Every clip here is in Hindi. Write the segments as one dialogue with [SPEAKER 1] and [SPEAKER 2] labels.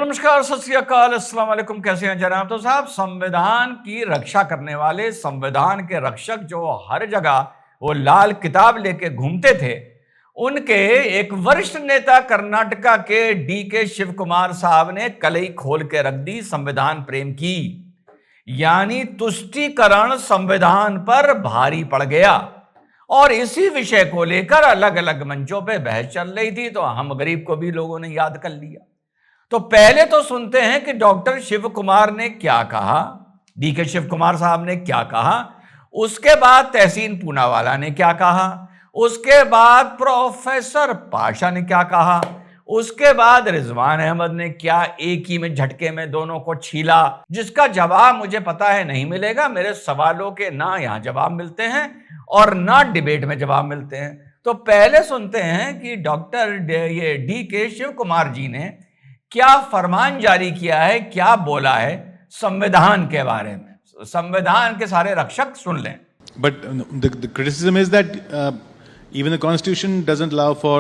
[SPEAKER 1] नमस्कार, सत श्री अकाल, अस्सलाम वालेकुम। कैसे हैं जनाब? तो साहब, संविधान की रक्षा करने वाले, संविधान के रक्षक जो हर जगह वो लाल किताब लेके घूमते थे, उनके एक वरिष्ठ नेता कर्नाटका के DK शिव कुमार साहब ने कलई खोल के रख दी संविधान प्रेम की। यानी तुष्टीकरण संविधान पर भारी पड़ गया और इसी विषय को लेकर अलग अलग मंचों पे बहस चल रही थी, तो हम गरीब को भी लोगों ने याद कर लिया। तो पहले तो सुनते हैं कि डॉक्टर शिव कुमार ने क्या कहा, DK शिव कुमार साहब ने क्या कहा, उसके बाद तहसीन पूनावाला ने क्या कहा, उसके बाद प्रोफेसर पाशा ने क्या कहा, उसके बाद रिजवान अहमद ने क्या एक ही में झटके में दोनों को छीला, जिसका जवाब मुझे पता है नहीं मिलेगा। मेरे सवालों के ना यहां जवाब मिलते हैं और ना डिबेट में जवाब मिलते हैं। तो पहले सुनते हैं कि डॉक्टर DK शिव कुमार जी ने क्या फरमान जारी किया है, क्या बोला है संविधान के बारे में। संविधान के सारे रक्षक सुन लें।
[SPEAKER 2] But the criticism is that even the constitution doesn't allow for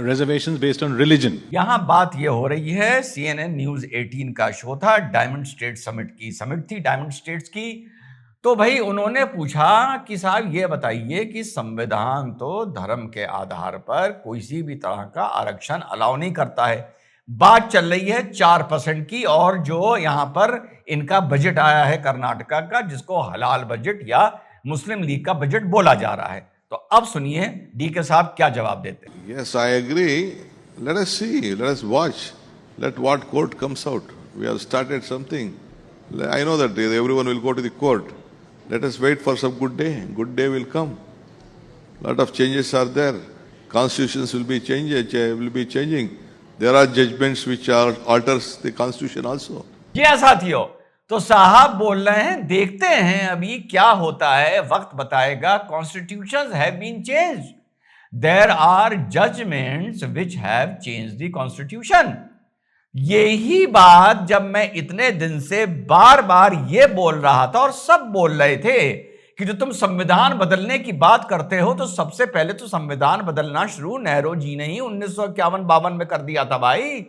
[SPEAKER 2] reservations based on religion.
[SPEAKER 1] यहां बात यह हो रही है, CNN न्यूज 18 का शो था, डायमंड स्टेट समिट थी डायमंड स्टेट्स की। तो भाई उन्होंने पूछा कि साहब ये बताइए कि संविधान तो धर्म के आधार पर कोई सी भी तरह का आरक्षण अलाउ नहीं करता है। बात चल रही है 4% की, और जो यहां पर इनका बजट आया है कर्नाटका का, जिसको हलाल बजट या मुस्लिम लीग का बजट बोला जा रहा है। तो अब सुनिए DK साहब क्या जवाब देते हैं।
[SPEAKER 3] Yes, I agree. Let us see, let us watch, let what court comes out. We have started something. I know that everyone will go to the court. Let us wait for some good day. Good day will come. Lot of changes are there. Constitutions will be changing. There are judgments which alters the constitution also.
[SPEAKER 1] जी हाँ साथियों, तो साहब बोल रहे हैं, देखते हैं अभी क्या होता है, वक्त बताएगा। Constitutions have been changed, there are judgments which have changed the constitution. यही बात जब मैं इतने दिन से बार बार ये बोल रहा था और सब बोल रहे थे कि जो तुम संविधान बदलने की बात करते हो, तो सबसे पहले तो संविधान बदलना शुरू नेहरू जी ने ही 1951-52 में कर दिया था भाई।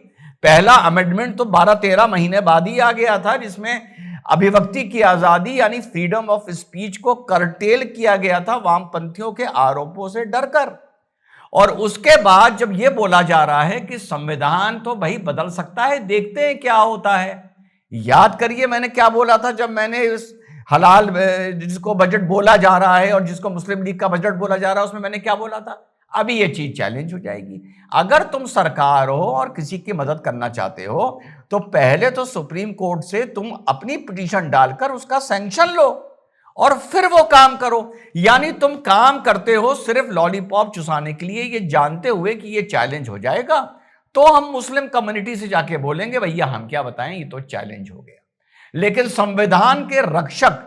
[SPEAKER 1] पहला अमेंडमेंट तो 12-13 महीने बाद ही आ गया था, जिसमें अभिव्यक्ति की आजादी यानी फ्रीडम ऑफ स्पीच को करटेल किया गया था वामपंथियों के आरोपों से डरकर। और उसके बाद जब यह बोला जा रहा है कि संविधान तो भाई बदल सकता है, देखते हैं क्या होता है। याद करिए मैंने क्या बोला था जब मैंने इस हलाल जिसको बजट बोला जा रहा है और जिसको मुस्लिम लीग का बजट बोला जा रहा है, उसमें मैंने क्या बोला था। अभी ये चीज चैलेंज हो जाएगी। अगर तुम सरकार हो और किसी की मदद करना चाहते हो, तो पहले तो सुप्रीम कोर्ट से तुम अपनी पिटीशन डालकर उसका सैंक्शन लो और फिर वो काम करो। यानी तुम काम करते हो सिर्फ लॉलीपॉप चुसाने के लिए, ये जानते हुए कि ये चैलेंज हो जाएगा। तो हम मुस्लिम कम्युनिटी से जाके बोलेंगे भैया हम क्या बताएं, ये तो चैलेंज हो गया। लेकिन संविधान के रक्षक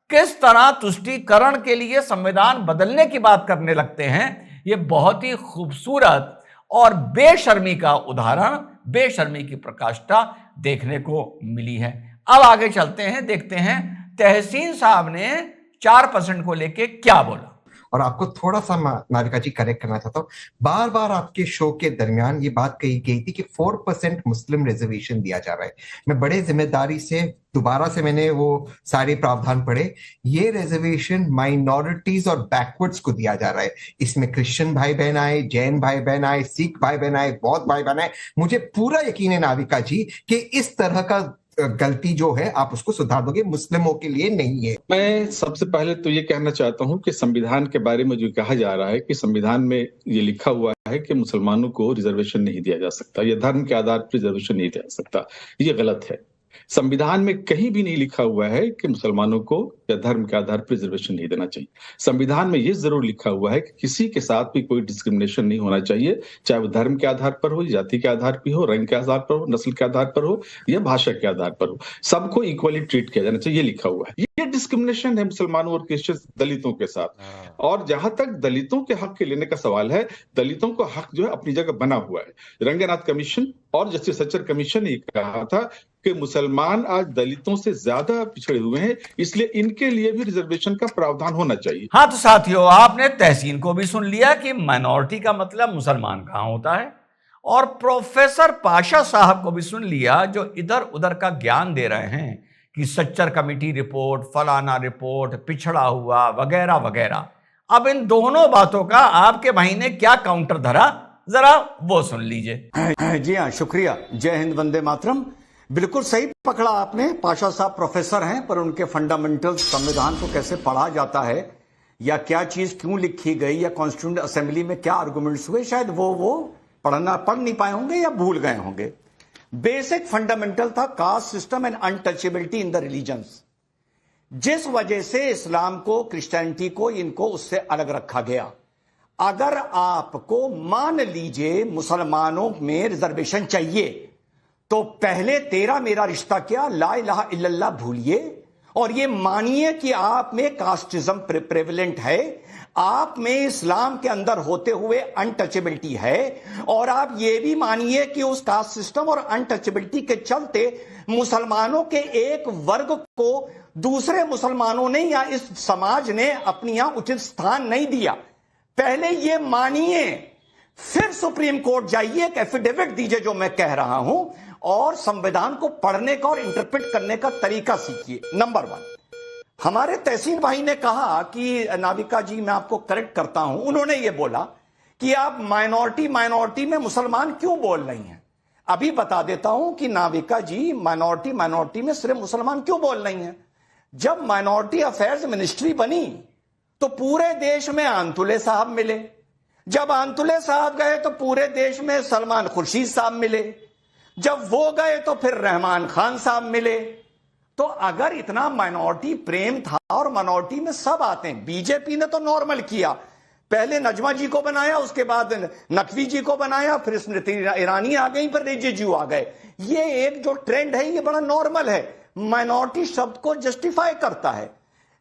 [SPEAKER 1] किस तरह तुष्टीकरण के लिए संविधान बदलने की बात करने लगते हैं, यह बहुत ही खूबसूरत और बेशर्मी का उदाहरण, बेशर्मी की प्रकाष्ठा देखने को मिली है। अब आगे चलते हैं, देखते हैं तहसीन साहब ने 4% को लेके क्या बोला।
[SPEAKER 4] और आपको थोड़ा सा मालिका जी करेक्ट करना चाहता हूँ, बार बार आपके शो के दरमियान ये बात कही गई थी कि 4% मुस्लिम रिजर्वेशन दिया जा रहा है। मैं बड़े जिम्मेदारी से दोबारा से मैंने वो सारे प्रावधान पढ़े। ये रिजर्वेशन माइनॉरिटीज और बैकवर्ड्स को दिया जा रहा है। इसमें क्रिश्चियन भाई बहन आए, जैन भाई बहन आए, सिख भाई बहन आए, बौद्ध भाई बहन आए। मुझे पूरा यकीन है नाविका जी कि इस तरह का गलती जो है आप उसको सुधार दोगे, मुस्लिमों के लिए नहीं है।
[SPEAKER 5] मैं सबसे पहले तो ये कहना चाहता हूं कि संविधान के बारे में जो कहा जा रहा है कि संविधान में ये लिखा हुआ है कि मुसलमानों को रिजर्वेशन नहीं दिया जा सकता या धर्म के आधार पर रिजर्वेशन नहीं दिया जा सकता, ये गलत है। संविधान में कहीं भी नहीं लिखा हुआ है कि मुसलमानों को या धर्म के आधार पर रिजर्वेशन नहीं देना चाहिए। संविधान में यह जरूर लिखा हुआ है कि किसी के साथ भी कोई डिस्क्रिमिनेशन नहीं होना चाहिए, चाहे वो धर्म के आधार पर हो, जाति के आधार पर हो, रंग के आधार पर हो, नस्ल के आधार पर हो या भाषा के आधार पर हो, सबको इक्वली ट्रीट किया जाना चाहिए, ये लिखा हुआ है। ये डिस्क्रिमिनेशन है मुसलमानों और क्रिश्चियन दलितों के साथ। और जहां तक दलितों के हक के लेने का सवाल है, दलितों का हक जो है अपनी जगह बना हुआ है। रंगनाथ कमीशन और जस्टिस सच्चर कमीशन ने कहा था कि मुसलमान आज दलितों से ज्यादा पिछड़े हुए हैं, इसलिए इनके लिए भी रिजर्वेशन का प्रावधान होना चाहिए।
[SPEAKER 1] हाँ, तो साथियों आपने तहसीन को भी सुन लिया कि माइनॉरिटी का मतलब मुसलमान कहां होता है और प्रोफेसर पाशा साहब को भी सुन लिया, जो इधर उधर का ज्ञान दे रहे हैं कि सच्चर कमेटी रिपोर्ट, फलाना रिपोर्ट, पिछड़ा हुआ वगैरह वगैरह। अब इन दोनों बातों का आपके भाई ने क्या काउंटर धरा, जरा वो सुन लीजिए।
[SPEAKER 6] जी हाँ, शुक्रिया। जय हिंद, वंदे मातरम। बिल्कुल सही पकड़ा आपने। पाशा साहब प्रोफेसर हैं, पर उनके फंडामेंटल्स, संविधान को कैसे पढ़ा जाता है या क्या चीज क्यों लिखी गई या कॉन्स्टिट्यूंट असेंबली में क्या आर्गुमेंट्स हुए, शायद वो पढ़ नहीं पाए होंगे या भूल गए होंगे। बेसिक फंडामेंटल था caste system and untouchability in the religions, जिस वजह से इस्लाम को, क्रिश्चियनिटी को, इनको उससे अलग रखा गया। अगर आपको मान लीजिए मुसलमानों में रिजर्वेशन चाहिए, तो पहले तेरा मेरा रिश्ता क्या, ला इलाहा इल्लल्लाह भूलिए और ये मानिए कि आप में कास्टिज्म प्रेवलेंट है, आप में इस्लाम के अंदर होते हुए अनटचेबिलिटी है, और आप ये भी मानिए कि उस कास्ट सिस्टम और अनटचेबिलिटी के चलते मुसलमानों के एक वर्ग को दूसरे मुसलमानों ने या इस समाज ने अपनी यहां उचित स्थान नहीं दिया। पहले ये मानिए, फिर सुप्रीम कोर्ट जाइए, एक एफिडेविट दीजिए जो मैं कह रहा हूं, और संविधान को पढ़ने का और इंटरप्रेट करने का तरीका सीखिए। नंबर 1, हमारे तहसीन भाई ने कहा कि नाविका जी, मैं आपको करेक्ट करता हूं, उन्होंने ये बोला कि आप माइनॉरिटी में मुसलमान क्यों बोल रही हैं। अभी बता देता हूं कि नाविका जी, माइनॉरिटी में सिर्फ मुसलमान क्यों बोल रही हैं। जब माइनॉरिटी अफेयर्स मिनिस्ट्री बनी तो पूरे देश में आंतुले साहब मिले, जब आंतुले साहब गए तो पूरे देश में सलमान खुर्शीद साहब मिले, जब वो गए तो फिर रहमान खान साहब मिले। तो अगर इतना माइनॉरिटी प्रेम था और माइनॉरिटी में सब आते हैं, बीजेपी ने तो नॉर्मल किया, पहले नजमा जी को बनाया, उसके बाद नकवी जी को बनाया, फिर स्मृति ईरानी आ गई, फिर रिजिजू आ गए। ये एक जो ट्रेंड है ये बड़ा नॉर्मल है, माइनॉरिटी शब्द को जस्टिफाई करता है।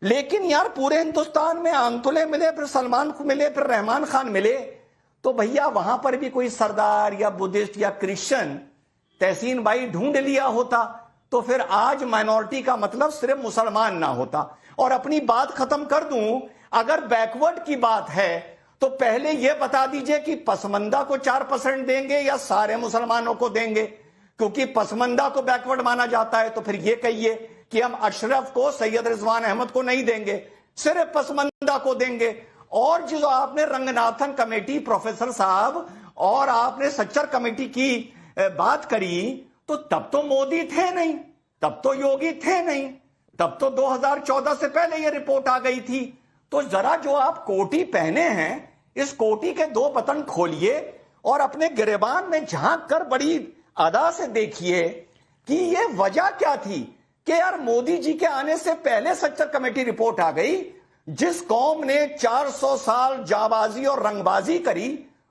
[SPEAKER 6] लेकिन यार पूरे हिंदुस्तान में आंतुले मिले, फिर सलमान को मिले, फिर रहमान खान मिले, तो भैया वहां पर भी कोई सरदार या बुद्धिस्ट या क्रिश्चियन तहसीन भाई ढूंढ लिया होता, तो फिर आज माइनॉरिटी का मतलब सिर्फ मुसलमान ना होता। और अपनी बात खत्म कर दूं, अगर बैकवर्ड की बात है तो पहले यह बता दीजिए कि पसमंदा को 4% देंगे या सारे मुसलमानों को देंगे, क्योंकि पसमंदा को बैकवर्ड माना जाता है। तो फिर यह कहिए कि हम अशरफ को, सैयद रिजवान अहमद को नहीं देंगे, सिर्फ पसमंदा को देंगे। और जो आपने रंगनाथन कमेटी, प्रोफेसर साहब, और आपने सच्चर कमेटी की बात करी, तो तब तो मोदी थे नहीं, तब तो योगी थे नहीं, तब तो 2014 से पहले यह रिपोर्ट आ गई थी। तो जरा जो आप कोटी पहने हैं, इस कोटी के 2 बटन खोलिए और अपने गिरेबान में झांक कर बड़ी अदा से देखिए कि यह वजह क्या थी कि यार मोदी जी के आने से पहले सच्चर कमेटी रिपोर्ट आ गई। जिस कौम ने 400 साल जाबाजी और रंगबाजी करी,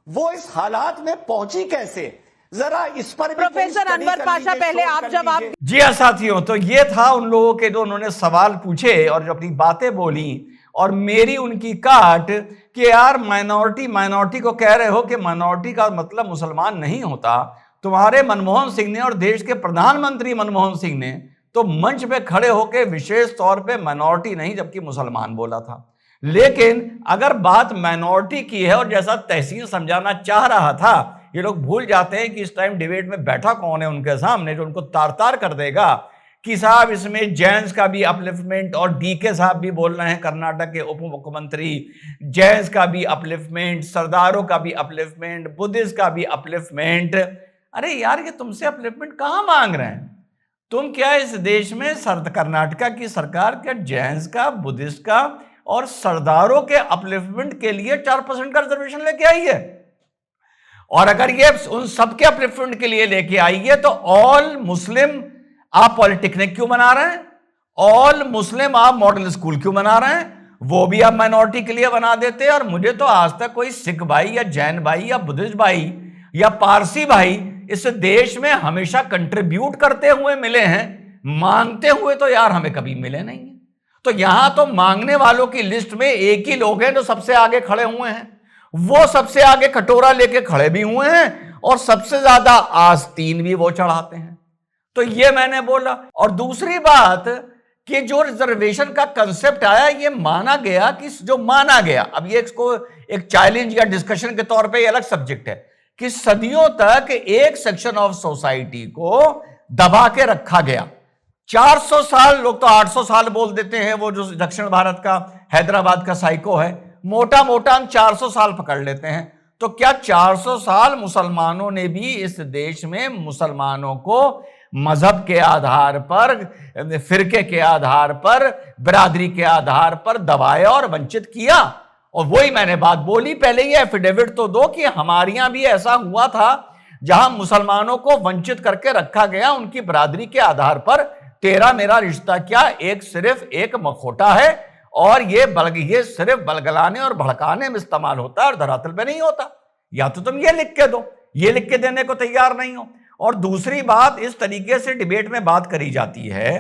[SPEAKER 6] वो इस हालात में पहुंची कैसे, जरा इस पर भी
[SPEAKER 7] प्रोफेसर अनवर पाशा, पहले आप जवाब।
[SPEAKER 1] जी हाँ साथियों, तो ये था उन लोगों के जो उन्होंने सवाल पूछे और जो अपनी बातें बोली, और मेरी उनकी काट कि यार माइनॉरिटी को कह रहे हो कि माइनॉरिटी का मतलब मुसलमान नहीं होता। तुम्हारे मनमोहन सिंह ने और देश के प्रधानमंत्री मनमोहन सिंह ने तो मंच पे खड़े होकर विशेष तौर पे माइनॉरिटी नहीं जबकि मुसलमान बोला था। लेकिन अगर बात माइनॉरिटी की है और जैसा तहसीन समझाना चाह रहा था, ये लोग भूल जाते हैं कि इस टाइम डिबेट में बैठा कौन है उनके सामने जो उनको तार तार कर देगा कि साहब इसमें जैन्स का भी अपलिफ्टमेंट, और डीके साहब भी बोल रहे हैं कर्नाटक के उप मुख्यमंत्री, जैन्स का भी अपलिफ्टमेंट, सरदारों का भी अपलिफ्टमेंट, बुद्धिस्ट का भी अपलिफ्टमेंट। अरे यार, ये तुमसे अपलिफ्टमेंट कहां मांग रहे हैं? तुम क्या इस देश में कर्नाटका की सरकार क्या जैन्स का, बुद्धिस्ट का और सरदारों के अपलिफ्टमेंट के लिए 4% का रिजर्वेशन लेके आई है? और अगर ये उन सबके अपलिफ्टमेंट के लिए लेके आई है तो ऑल मुस्लिम आप पॉलिटेक्निक क्यों बना रहे हैं? ऑल मुस्लिम आप मॉडल स्कूल क्यों बना रहे हैं? वो भी आप माइनॉरिटी के लिए बना देते हैं। और मुझे तो आज तक कोई सिख भाई या जैन भाई या बुद्धिस्ट भाई या पारसी भाई इस देश में हमेशा कंट्रीब्यूट करते हुए मिले हैं, मांगते हुए तो यार हमें कभी मिले नहीं है। तो यहां तो मांगने वालों की लिस्ट में एक ही लोग हैं जो सबसे आगे खड़े हुए हैं। वो सबसे आगे कटोरा लेके खड़े भी हुए हैं और सबसे ज्यादा आस्तीन भी वो चढ़ाते हैं। तो ये मैंने बोला। और दूसरी बात कि जो रिजर्वेशन का कंसेप्ट आया, ये माना गया कि जो माना गया, अब ये इसको एक चैलेंज या डिस्कशन के तौर पे ये अलग सब्जेक्ट है कि सदियों तक एक सेक्शन ऑफ सोसाइटी को दबा के रखा गया। 400 साल, लोग तो 800 साल बोल देते हैं, वो जो दक्षिण भारत का हैदराबाद का साइको है, मोटा मोटा हम 400 साल पकड़ लेते हैं। तो क्या 400 साल मुसलमानों ने भी इस देश में मुसलमानों को मजहब के आधार पर, फिरके के आधार पर, बिरादरी के आधार पर दबाया और वंचित किया? और वही मैंने बात बोली पहले, ये एफिडेविट तो दो कि हमारे यहां भी ऐसा हुआ था जहां मुसलमानों को वंचित करके रखा गया उनकी बिरादरी के आधार पर। तेरा मेरा रिश्ता क्या एक सिर्फ एक मखौटा है, और ये सिर्फ बलगलाने और भड़काने में इस्तेमाल होता है और धरातल पे नहीं होता। या तो तुम ये लिख के दो, ये लिख के देने को तैयार नहीं हो। और दूसरी बात, इस तरीके से डिबेट में बात करी जाती है,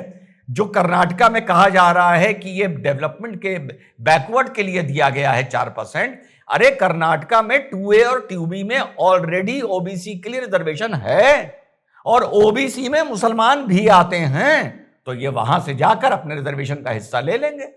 [SPEAKER 1] जो कर्नाटका में कहा जा रहा है कि ये डेवलपमेंट के बैकवर्ड के लिए दिया गया है 4%। अरे कर्नाटका में 2A और 2B में ऑलरेडी ओबीसी के लिए रिजर्वेशन है, और ओबीसी में मुसलमान भी आते हैं, तो ये वहां से जाकर अपने रिजर्वेशन का हिस्सा ले लेंगे।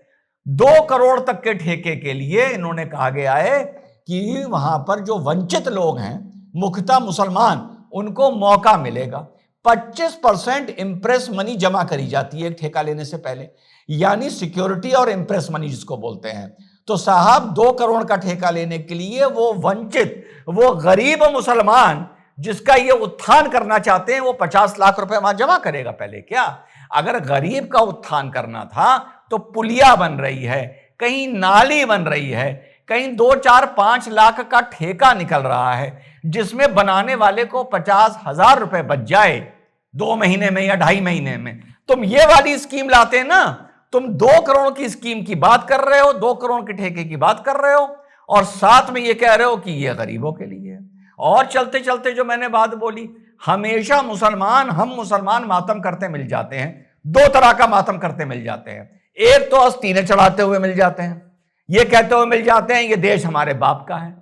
[SPEAKER 1] 2 करोड़ तक के ठेके के लिए इन्होंने कहा गया है कि वहां पर जो वंचित लोग हैं, मुख्यतः मुसलमान, उनको मौका मिलेगा। 25% इंप्रेस मनी जमा करी जाती है ठेका लेने से पहले, यानी सिक्योरिटी और इंप्रेस मनी जिसको बोलते हैं। तो साहब 2 करोड़ का ठेका लेने के लिए वो वंचित, वो गरीब मुसलमान जिसका ये उत्थान करना चाहते हैं, वो 50 लाख रुपए वहां जमा करेगा पहले क्या? अगर गरीब का उत्थान करना था तो पुलिया बन रही है, कहीं नाली बन रही है, कहीं 2, 4, 5 लाख का ठेका निकल रहा है, जिसमें बनाने वाले को 50,000 रुपए बच जाए 2 महीने में या 2.5 महीने में। तुम ये वाली स्कीम लाते ना, तुम 2 करोड़ की स्कीम की बात कर रहे हो, 2 करोड़ के ठेके की बात कर रहे हो, और साथ में ये कह रहे हो कि ये गरीबों के लिए है। और चलते चलते जो मैंने बात बोली, हमेशा हम मुसलमान मातम करते मिल जाते हैं। 2 तरह का मातम करते मिल जाते हैं। एक तो आस्तीनें चढ़ाते हुए मिल जाते हैं, ये कहते हुए मिल जाते हैं ये देश हमारे बाप का है।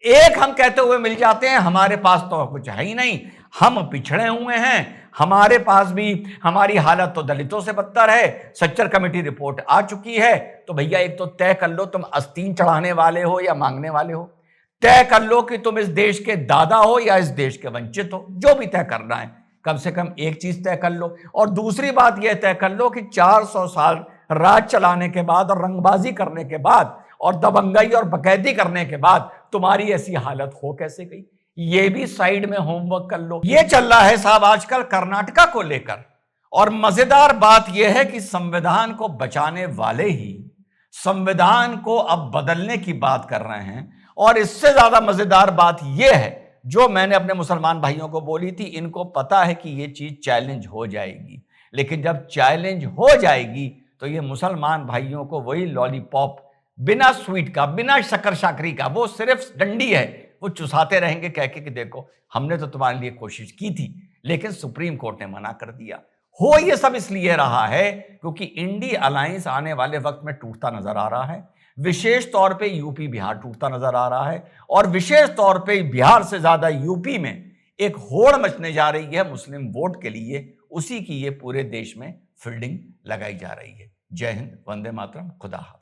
[SPEAKER 1] एक हम कहते हुए मिल जाते हैं हमारे पास तो कुछ है ही नहीं, हम पिछड़े हुए हैं, हमारे पास भी हमारी हालत तो दलितों से बदतर है, सच्चर कमेटी रिपोर्ट आ चुकी है। तो भैया एक तो तय कर लो, तुम आस्तीन चढ़ाने वाले हो या मांगने वाले हो। तय कर लो कि तुम इस देश के दादा हो या इस देश के वंचित हो, जो भी तय करना है, कम से कम एक चीज तय कर लो। और दूसरी बात यह तय कर लो कि 400 साल राज चलाने के बाद और रंगबाजी करने के बाद और दबंगई और बकैती करने के बाद तुम्हारी ऐसी हालत हो कैसे गई, ये भी साइड में होमवर्क कर लो। ये चल रहा है साहब आजकल कर्नाटका को लेकर। और मजेदार बात यह है कि संविधान को बचाने वाले ही संविधान को अब बदलने की बात कर रहे हैं। और इससे ज्यादा मजेदार बात यह है, जो मैंने अपने मुसलमान भाइयों को बोली थी, इनको पता है कि यह चीज चैलेंज हो जाएगी, लेकिन जब चैलेंज हो जाएगी तो ये मुसलमान भाइयों को वही लॉलीपॉप बिना स्वीट का, बिना शक्कर शाकरी का, वो सिर्फ डंडी है, वो चुसाते रहेंगे कह के कि देखो हमने तो तुम्हारे लिए कोशिश की थी, लेकिन सुप्रीम कोर्ट ने मना कर दिया। हो ये सब इसलिए रहा है क्योंकि इंडी अलायंस आने वाले वक्त में टूटता नजर आ रहा है। विशेष तौर पे यूपी बिहार टूटता नजर आ रहा है, और विशेष तौर पे बिहार से ज्यादा यूपी में एक होड़ मचने जा रही है मुस्लिम वोट के लिए। उसी की ये पूरे देश में फील्डिंग लगाई जा रही है। जय हिंद, वंदे मातरम, खुदा हाफिज।